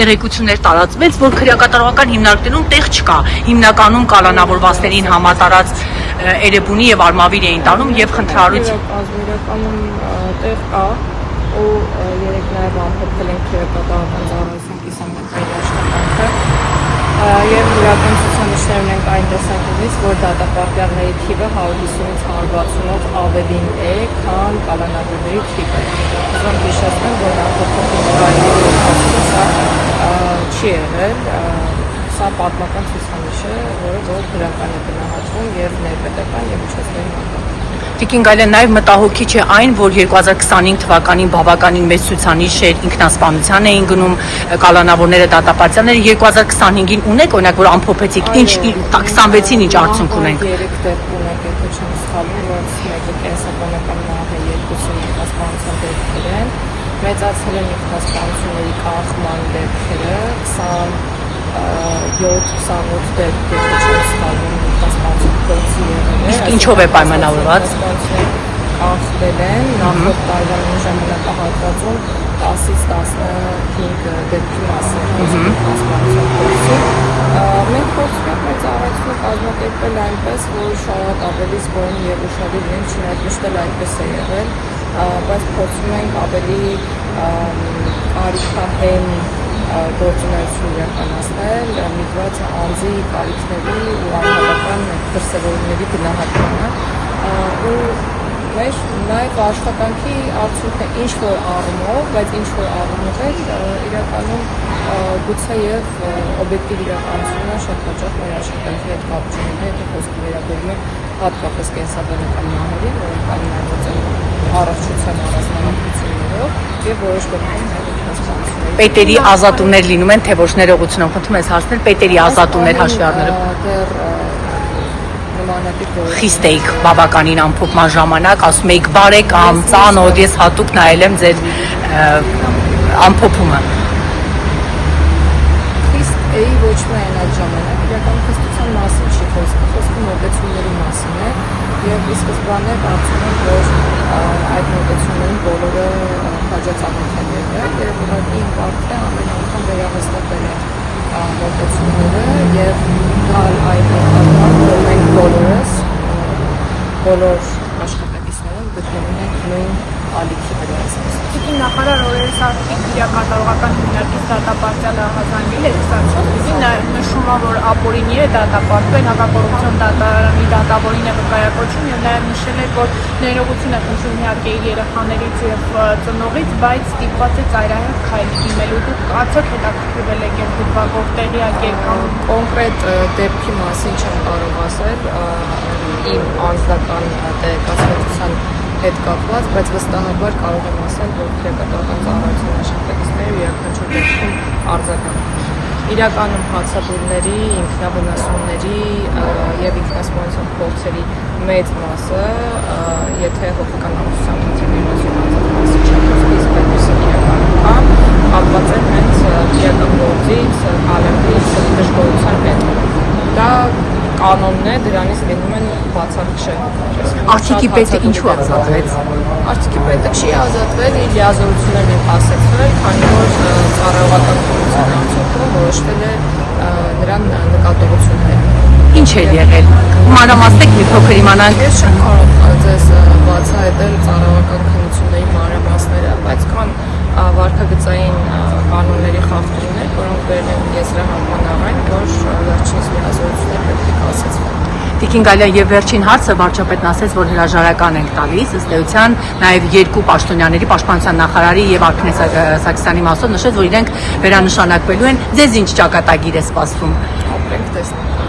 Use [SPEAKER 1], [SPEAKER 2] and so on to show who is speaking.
[SPEAKER 1] տեղեկություններ տարածվեց, որ քրեակատարողական հիմնարկներում տեղ չկա, հիմնականում կալանավորվածներին համատարած Էրեբունի եւ Արմավիր էին տանում եւ խնդրարություն
[SPEAKER 2] իրականում տեղ կա ու երեք նաեւ ամփոփել են քրեակատարողական ծառայության կիսամերձային աշխատանքը եւ իրական ցուցանիշներ ունենք այն տեսանկյունից, որ դատապարտյալների թիվը 150-ից 160-ով ավելին է, քան կալանավորների թիվը։ Ուզում հիշեցնել, որ ամփոփողի սա չի եղել, սա պատմական ցուցանիշ է, որը որ դրական է գնահատվում եւ ներպետական եւ միջազգային անկամ։
[SPEAKER 1] Տիկին Գալյան, նաև մտահոգիչ է այն, որ 2025 թվականին բավականին մեծ ցուցանիշ էր, ինքնասպանության էին գնում կալանավորները, դատապարտյալները, 2025-ին ունեք օրինակ, որ ամփոփեցիք, ինչ 26-ին ինչ արդյունք ունենք։
[SPEAKER 2] 3 դեպք ունենք, եթե չեմ սխալվում, որոնց մեկը կենսաբանական մահ է, երկուսը ինքնասպանության դեպքեր են, մեծացել են ինքնասպանությունների կանխման դեպքերը, 27-28 դեպք, եթե չեմ սխալվում, ինքնասպանություն փորձի եղել է։
[SPEAKER 1] Իսկ ինչով է պայմանավորված։
[SPEAKER 2] Կանխվել են նախորդ տարվա ժամանակահատվածում 10-ից 15 դեպքի մասին ինքնասպանության փորձի։ Մենք փորձում ենք մեր ծառայությունը կազմակերպել այնպես, որ շատ ավելի զգոն եւ ուշադիր լինենք, չնայած միշտ էլ այդպես է եղել, բայց փորձում ենք ավելի կարիքահեն գործունեություն իրականացնել, միտված անձի կարիքների ու անհատական դրսևորումների գնահատմանը ու մեր նաև աշխատանքի արդյունքն է ինչ-որ առումով, բայց ինչ-որ առումով էլ իրականում գուցե եւ օբյեկտիվ իրականությունը շատ հաճախ մեր աշխատանքի հետ կապ չունի, եթե խոսքը վերաբերում է հատկապես կենսաբանական մահերին, որոնք կայունացած են առողջության առանձնահատկություններով եւ որոշ դեպքերում ինքնասպանությունների։
[SPEAKER 1] Պետերի ազատումներ լինում են, թե ոչ ներողություն, խնդրում ես հարցնել, պետերի ազատումներ հաշվի առնելով։ Խիստ էիք բավականին ամփոփման ժամանակ, ասում էիք բարեկամ, ծանոթ, ես հատուկ նայել եմ ձեր ամփոփումը։
[SPEAKER 2] Խիստ էի ոչ միայն այդ ժամանակ, իրական քստության մասին չի խոսքը, խոսքը մոտեցումների մասին է եւ ի սկզբանե կարծում եմ, որ այդ մոտեցումներին բոլորը հաջողությամբ են եղել եւ ուղղակի իմ կարգը ամեն անգամ վերահաստատել է մոտեցումները եւ գալ այդ նկատմամբ, որ մենք բոլորս բոլոր աշխատակիցները գտնվում ենք նույն ալիքի վրա։
[SPEAKER 3] Տիկին նախարար օրերս արդեն քրեակատարողական հիմնարկից դատապարտյալը ահազանգել է 24-ին, նշում է, որ ապօրինի է դատապարտվել, հակակոռուպցիոն դատարանի դատավորին է վկայակոչում եւ նաեւ նշել է, որ ներողություն է խնդրում իհարկե իր երեխաներից եւ ծնողից, բայց ստիպված է ծայրահեղ քայլ դիմելու։ Դուք արդյոք հետաքրքրվել եք եւ դուք տեղյակ եք կամ
[SPEAKER 2] կոնկրետ դեպքի մասին չեմ կարող ասել, իմ անձնական տեղեկացվածության հետ կապված, բայց վստահաբար կարող եմ ասել, որ քրեակատարողական ծառայության աշխատակիցները յուրաքանչյուր դեպքում արձագանք։ Իրականում հացադուլների, ինքնավնասումների եւ ինքնասպանության փորձերի մեծ մասը, եթե հոգեկան ամուսնության խնդիրների մասի չափով այսպես իրականում կապված են հենց իրական գործից, կալանքից, դժգոհության հետ։ Դա կանոնն է, դրանից լինում են բացառիկ։
[SPEAKER 1] Արտիկի պետը ինչու ազատվեց։
[SPEAKER 2] Արտիկի պետը չի ազատվել, իր լիազորություններն են հասեցվել, քանի որ ծառայողական կորուպցիան արդյունքում որոշվել է նրան նկատողություն հել։
[SPEAKER 1] Ինչ է եղել։ Մանրամասնեք մի փոքր իմանանք։
[SPEAKER 2] Ես չեմ կարող ձեզ բացահայտել ծառայողական քննությունների մանրամասները, բայց կան վարքագծային կանոնների խախտումներ, որոնք վերել են եզրահանգման, որ վերջինիս լիազորություններ պետք է կասեցվեն։
[SPEAKER 1] Տիկին Գալյան, եւ վերջին հարցը վարչապետն ասեց, որ հրաժարական ենք տալիս, ըստ էության նաեւ երկու պաշտոնյաների, պաշտպանության նախարարի եւ Արփինե Սարգսյանի մասով նշեց, որ իրենք վերանշանակվելու են։ Ձեզ ինչ ճակատագիր է սպասվում։
[SPEAKER 2] Ապրենք տեսնենք։